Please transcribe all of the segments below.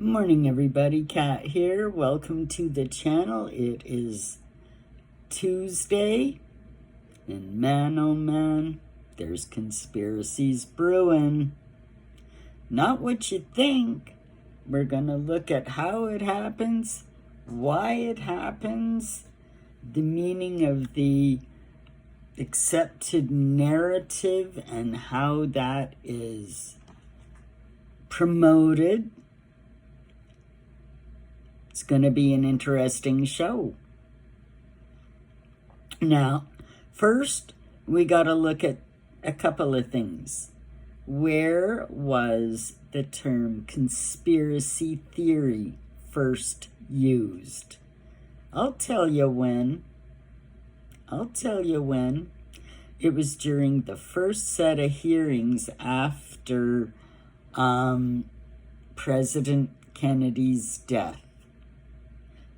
Morning everybody, Kat here. Welcome to the channel. It is Tuesday, and man oh man, there's conspiracies brewing. Not what you think. We're gonna look at how it happens, why it happens, the meaning of the accepted narrative and how that is promoted. It's going to be an interesting show. Now, first, we got to look at a couple of things. Where was the term conspiracy theory first used? I'll tell you when. It was during the first set of hearings after President Kennedy's death.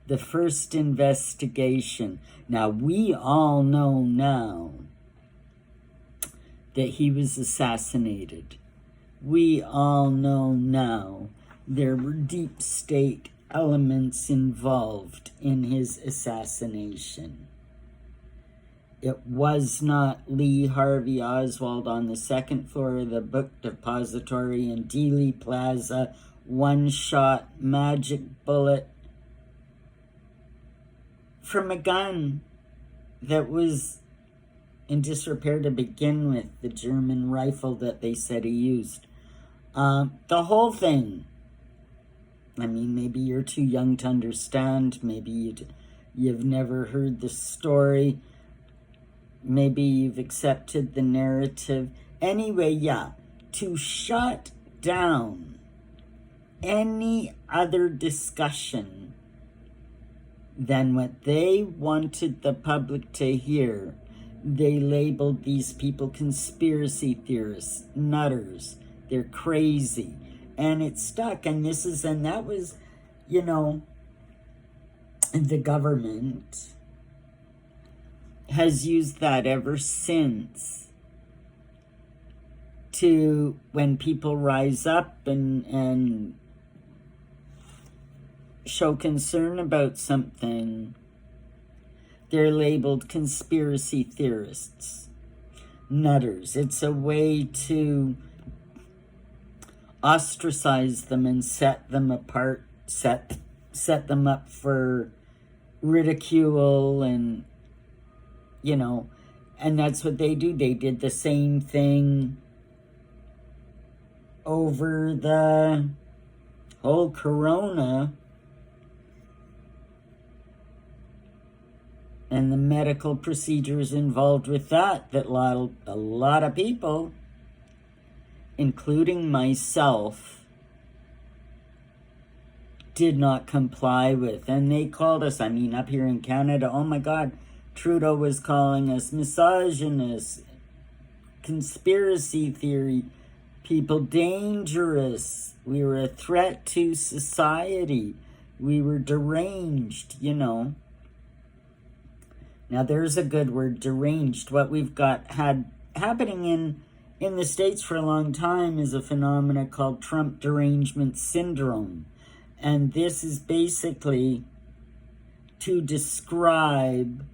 The first investigation. Now, we all know now that he was assassinated. We all know now there were deep state elements involved in his assassination. It was not Lee Harvey Oswald on the second floor of the book depository in Dealey Plaza, one-shot magic bullet from a gun that was in disrepair to begin with, the German rifle that they said he used. The whole thing, I mean, maybe you're too young to understand, maybe you've never heard the story, maybe you've accepted the narrative. Anyway, yeah, to shut down any other discussion than what they wanted the public to hear, they labeled these people conspiracy theorists, nutters, they're crazy. And it stuck, and that was, the government has used that ever since to, when people rise up and show concern about something, they're labeled conspiracy theorists, nutters. It's a way to ostracize them and set them apart, set them up for ridicule, and and that's what they do. They did the same thing over the whole corona and the medical procedures involved with that a lot of people, including myself, did not comply with. And they called us, up here in Canada, oh my God, Trudeau was calling us misogynist, conspiracy theory people, dangerous. We were a threat to society. We were deranged, Now, there's a good word, deranged. What we've had happening in the States for a long time is a phenomenon called Trump derangement syndrome. And this is basically to describe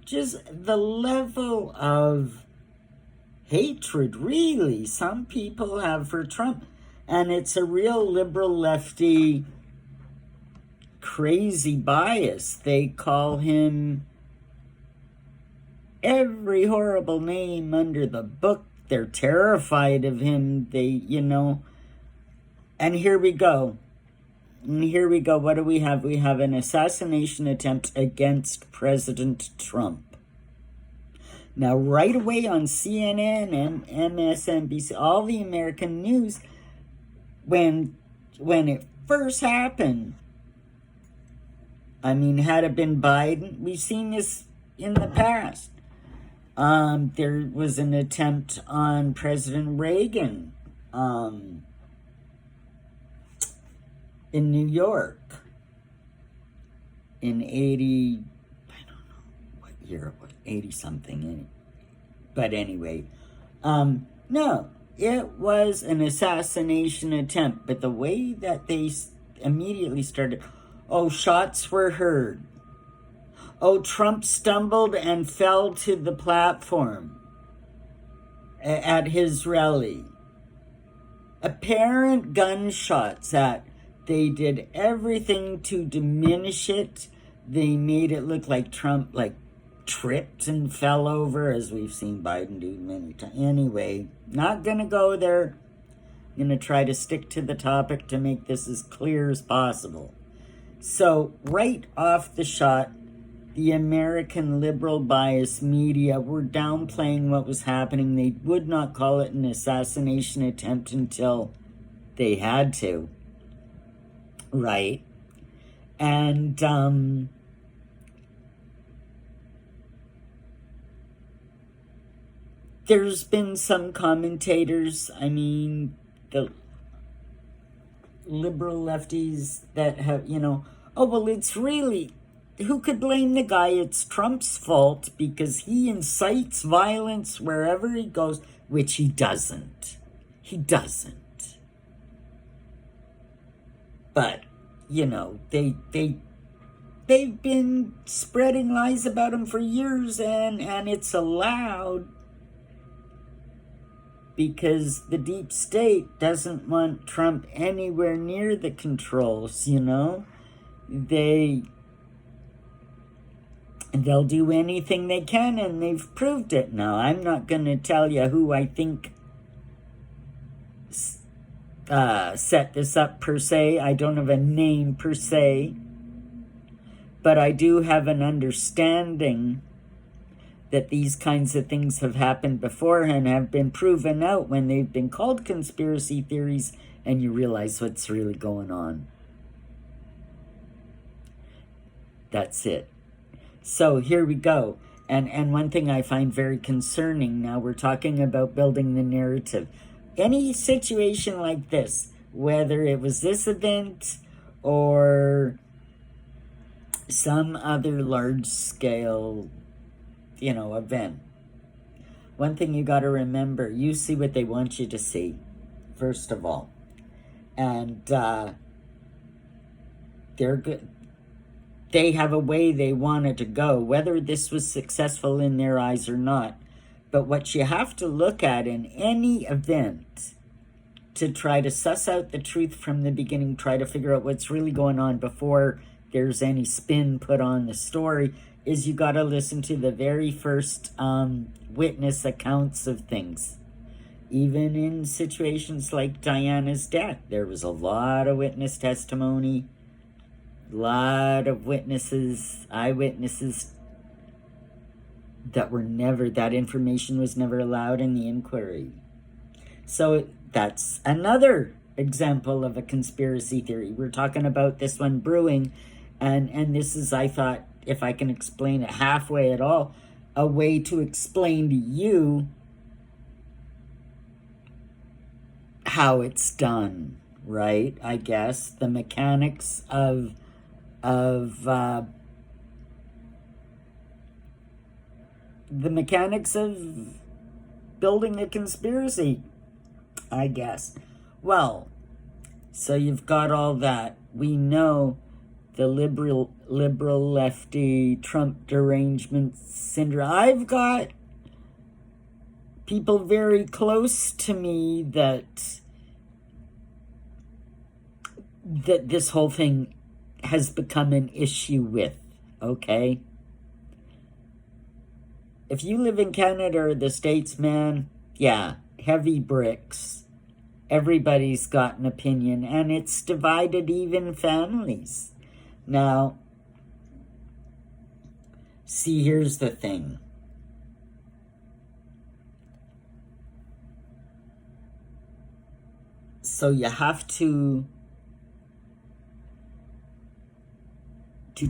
just the level of hatred, really, some people have for Trump. And it's a real liberal lefty crazy bias. They call him every horrible name under the book. They're terrified of him. And here we go. What do we have? We have an assassination attempt against President Trump. Now, right away on CNN and MSNBC, all the American news, when it first happened, had it been Biden, we've seen this in the past. There was an attempt on President Reagan in New York in 80, I don't know what year it was, 80 something. But anyway, no, it was an assassination attempt. But the way that they immediately started, oh, shots were heard. Oh, Trump stumbled and fell to the platform at his rally. Apparent gunshots they did everything to diminish it. They made it look like Trump tripped and fell over, as we've seen Biden do many times. Anyway, not gonna go there. I'm gonna try to stick to the topic to make this as clear as possible. So right off the shot, the American liberal bias media were downplaying what was happening. They would not call it an assassination attempt until they had to. Right? And there's been some commentators, the liberal lefties that have, oh, well, it's really, who could blame the guy? It's Trump's fault because he incites violence wherever he goes, which he doesn't. He doesn't. But, they've been spreading lies about him for years, and it's allowed because the deep state doesn't want Trump anywhere near the controls, They'll do anything they can, and they've proved it. Now, I'm not going to tell you who I think set this up per se. I don't have a name per se. But I do have an understanding that these kinds of things have happened before and have been proven out when they've been called conspiracy theories and you realize what's really going on. That's it. So here we go. And one thing I find very concerning, now we're talking about building the narrative. Any situation like this, whether it was this event or some other large-scale, event, one thing you got to remember, you see what they want you to see, first of all. And they're good. They have a way they want it to go, whether this was successful in their eyes or not. But what you have to look at in any event to try to suss out the truth from the beginning, try to figure out what's really going on before there's any spin put on the story, is you got to listen to the very first witness accounts of things. Even in situations like Diana's death, there was a lot of witness testimony, a lot of witnesses, eyewitnesses that information was never allowed in the inquiry. So that's another example of a conspiracy theory. We're talking about this one brewing, and this is, I thought, if I can explain it halfway at all, a way to explain to you how it's done, right? I guess the mechanics of building a conspiracy, I guess. Well, so you've got all that. We know the liberal lefty Trump derangement syndrome. I've got people very close to me that this whole thing has become an issue with, okay? If you live in Canada or the States, man, yeah, heavy bricks. Everybody's got an opinion, and it's divided even families. Now, see, here's the thing. So you have to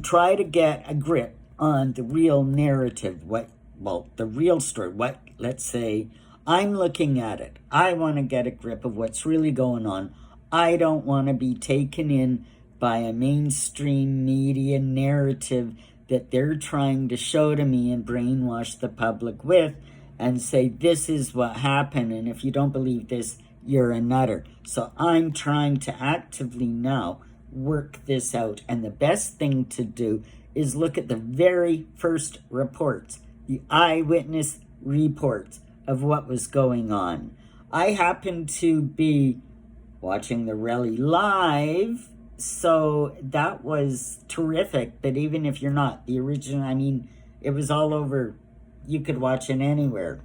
try to get a grip on the real narrative, the real story. Let's say I'm looking at it. I want to get a grip of what's really going on. I don't want to be taken in by a mainstream media narrative that they're trying to show to me and brainwash the public with and say, this is what happened, and if you don't believe this, you're a nutter. So I'm trying to actively now work this out. And the best thing to do is look at the very first reports, the eyewitness reports of what was going on. I happened to be watching the rally live, so that was terrific. But even if you're not, the original, I mean, it was all over. You could watch it anywhere.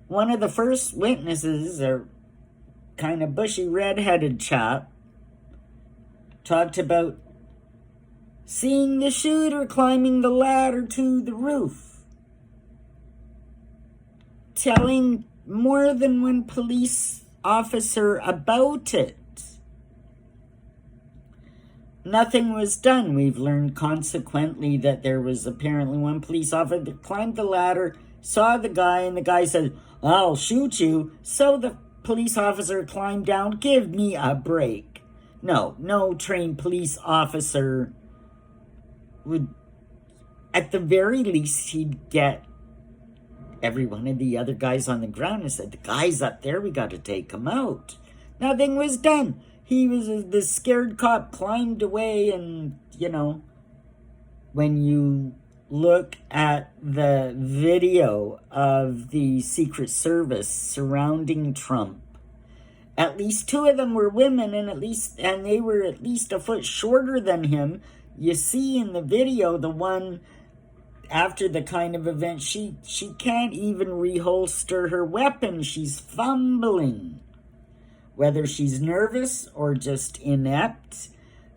One of the first witnesses, a kind of bushy, red-headed chap, talked about seeing the shooter climbing the ladder to the roof, telling more than one police officer about it. Nothing was done. We've learned consequently that there was apparently one police officer that climbed the ladder, saw the guy, and the guy said, "I'll shoot you." So the police officer climbed down. Give me a break. No trained police officer would, at the very least, he'd get every one of the other guys on the ground and said, "The guy's up there, we got to take him out." Nothing was done. The scared cop climbed away, and, when you look at the video of the Secret Service surrounding Trump, at least two of them were women, and they were at least a foot shorter than him. You see in the video, the one after the kind of event, she can't even reholster her weapon. She's fumbling. Whether she's nervous or just inept,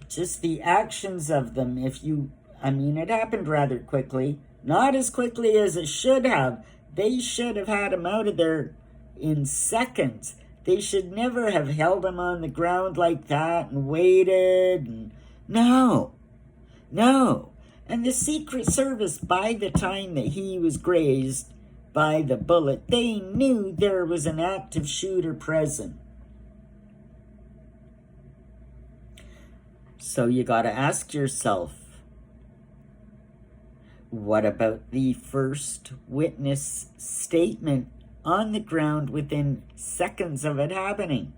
just the actions of them, it happened rather quickly. Not as quickly as it should have. They should have had him out of there in seconds. They should never have held him on the ground like that and waited. No. And the Secret Service, by the time that he was grazed by the bullet, they knew there was an active shooter present. So you got to ask yourself, what about the first witness statement on the ground within seconds of it happening?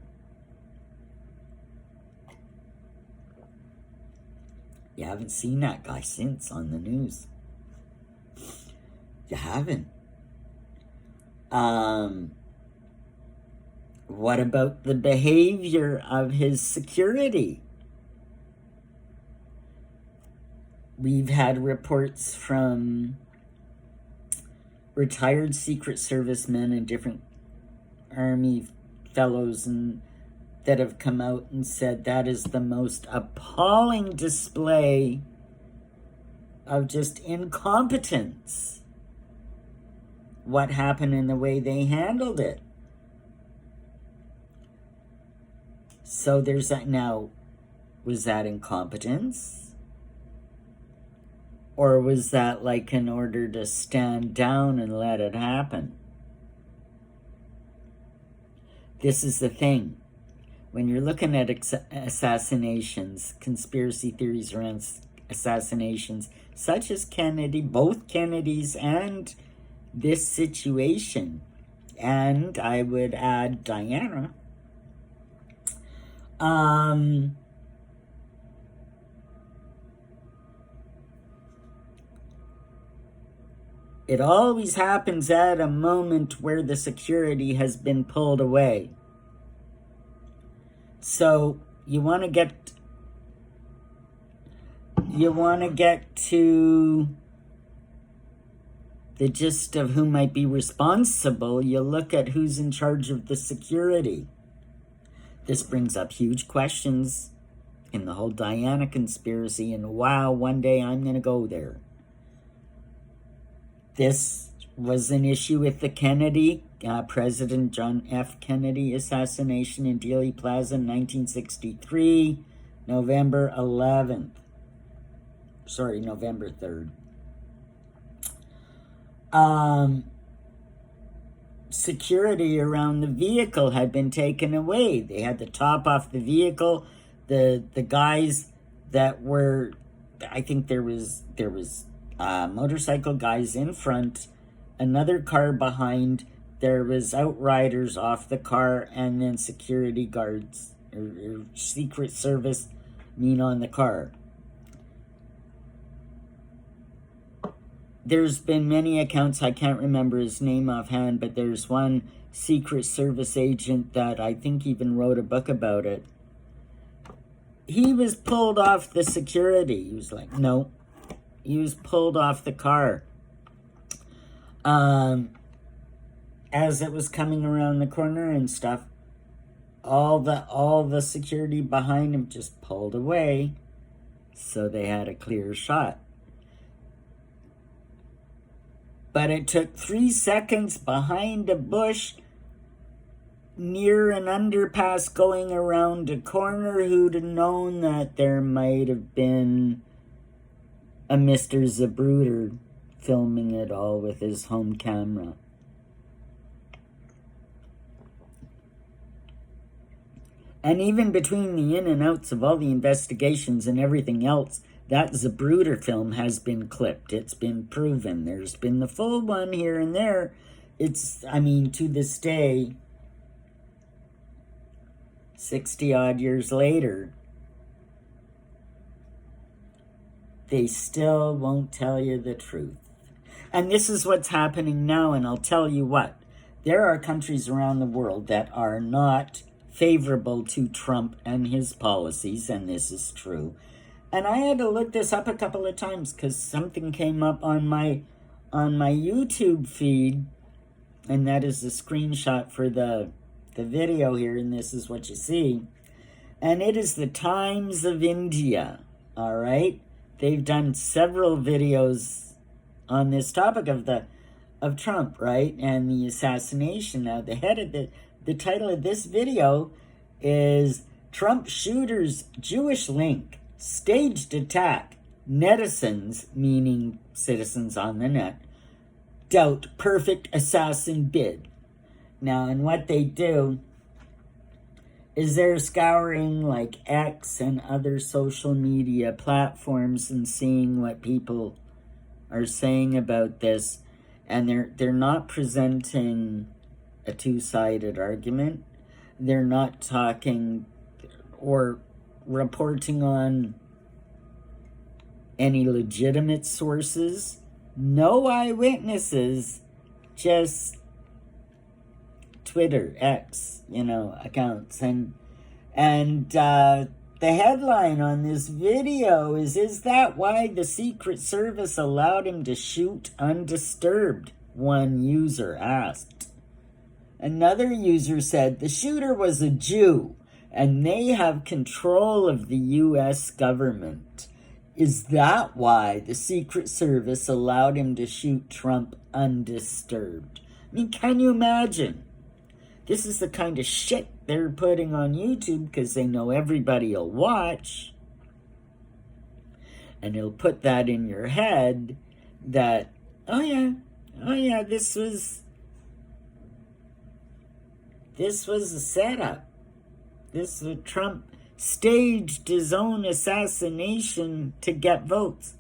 You haven't seen that guy since on the news. You haven't. What about the behavior of his security? We've had reports from retired Secret Servicemen and different Army fellows that have come out and said that is the most appalling display of just incompetence. What happened in the way they handled it. So there's that. Now, was that incompetence? Or was that like in order to stand down and let it happen? This is the thing. When you're looking at assassinations, conspiracy theories around assassinations, such as Kennedy, both Kennedys, and this situation, and I would add Diana, it always happens at a moment where the security has been pulled away. So you want to get to the gist of who might be responsible. You look at who's in charge of the security. This brings up huge questions in the whole Diana conspiracy, and wow, one day I'm going to go there. This was an issue with the Kennedy, President John F. Kennedy assassination in Dealey Plaza in 1963, November 11th. Sorry, November 3rd. Security around the vehicle had been taken away. They had the top off the vehicle. The guys that were, I think there was motorcycle guys in front, another car behind, there was outriders off the car, and then security guards or Secret Service mean on the car. There's been many accounts, I can't remember his name offhand, but there's one Secret Service agent that I think even wrote a book about it. He was pulled off the security. He was like, no. He was pulled off the car. As it was coming around the corner and stuff, all the security behind him just pulled away, so they had a clear shot. But it took 3 seconds behind a bush near an underpass going around a corner. Who'd have known that there might have been a Mr. Zapruder filming it all with his home camera. And even between the in and outs of all the investigations and everything else, that Zapruder film has been clipped. It's been proven. There's been the full one here and there. It's, I mean, to this day, 60 odd years later, they still won't tell you the truth. And this is what's happening now, and I'll tell you what. There are countries around the world that are not favorable to Trump and his policies, and this is true. And I had to look this up a couple of times because something came up on my YouTube feed, and that is the screenshot for the video here, and this is what you see. And it is the Times of India, all right? They've done several videos on this topic of Trump, right? And the assassination. Now, the head of the title of this video is Trump Shooters Jewish Link, Staged Attack, Netizens, meaning citizens on the net, doubt perfect assassin bid. Now, and what they do is they're scouring like X and other social media platforms and seeing what people are saying about this, and they're not presenting a two-sided argument. They're not talking or reporting on any legitimate sources, no eyewitnesses, just Twitter, X, accounts. And the headline on this video is that why the Secret Service allowed him to shoot undisturbed? One user asked. Another user said the shooter was a Jew and they have control of the U.S. government. Is that why the Secret Service allowed him to shoot Trump undisturbed? I mean, can you imagine? This is the kind of shit they're putting on YouTube because they know everybody will watch. And they'll put that in your head that, oh yeah, this was a setup. Trump staged his own assassination to get votes.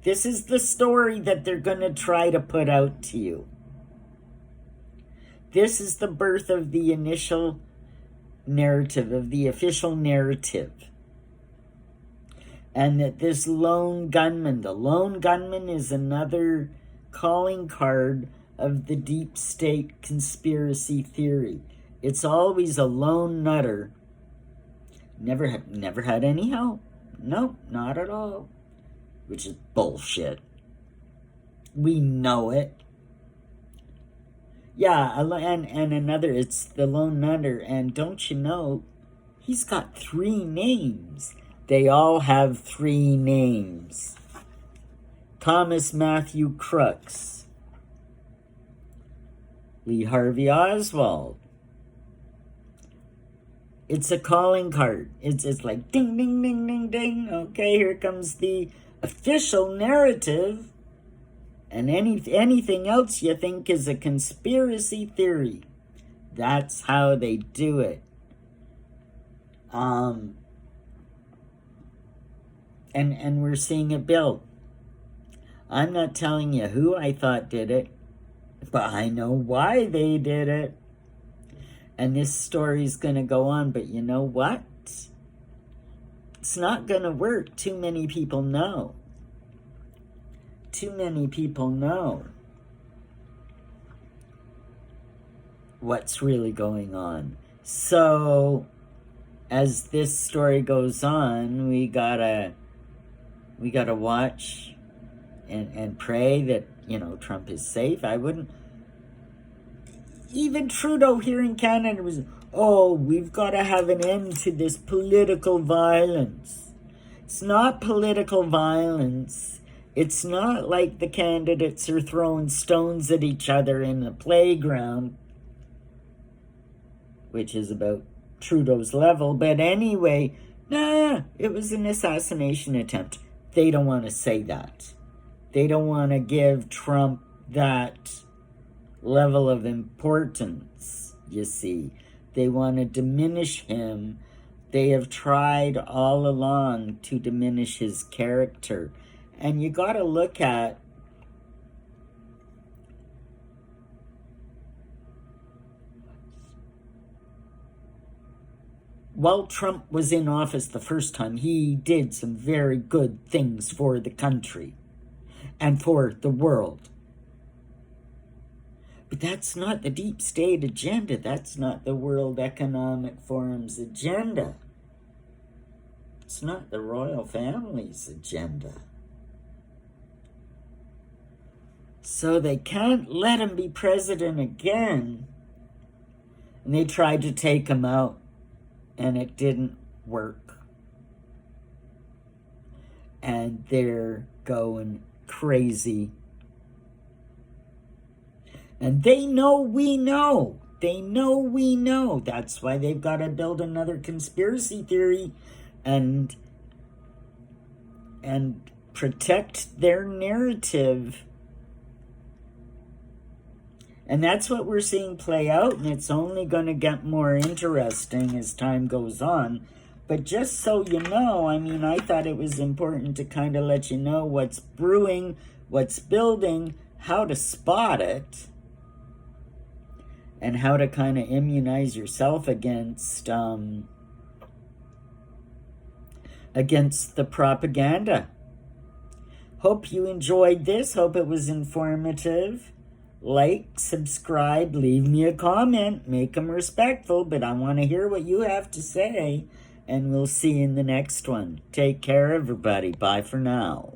This is the story that they're going to try to put out to you. This is the birth of the initial narrative, of the official narrative. And that this lone gunman, the lone gunman is another calling card of the deep state conspiracy theory. It's always a lone nutter. Never had any help. Nope, not at all. Which is bullshit. We know it. Yeah, and another, it's the lone nutter, and don't you know, he's got 3 names. They all have 3 names. Thomas Matthew Crooks. Lee Harvey Oswald. It's a calling card. It's like ding, ding, ding, ding, ding. Okay, here comes the official narrative. And anything else you think is a conspiracy theory. That's how they do it. And we're seeing it build. I'm not telling you who I thought did it, but I know why they did it. And this story's going to go on, but you know what? It's not going to work. Too many people know. Too many people know what's really going on. So, as this story goes on, we gotta watch and pray that, you know, Trump is safe. I wouldn't... Even Trudeau here in Canada was, oh, we've got to have an end to this political violence. It's not political violence. It's not like the candidates are throwing stones at each other in the playground, which is about Trudeau's level. But anyway, it was an assassination attempt. They don't want to say that. They don't want to give Trump that level of importance, you see. They want to diminish him. They have tried all along to diminish his character. And you got to look at while Trump was in office the first time, he did some very good things for the country and for the world. But that's not the deep state agenda. That's not the World Economic Forum's agenda. It's not the royal family's agenda. So they can't let him be president again. And they tried to take him out, and it didn't work. And they're going crazy. And they know we know. They know we know. That's why they've got to build another conspiracy theory and protect their narrative. And that's what we're seeing play out, and it's only going to get more interesting as time goes on. But just so you know, I mean, I thought it was important to kind of let you know what's brewing, what's building, how to spot it, and how to kind of immunize yourself against the propaganda. Hope you enjoyed this. Hope it was informative. Like, subscribe, leave me a comment. Make them respectful, but I want to hear what you have to say. And we'll see you in the next one. Take care, everybody. Bye for now.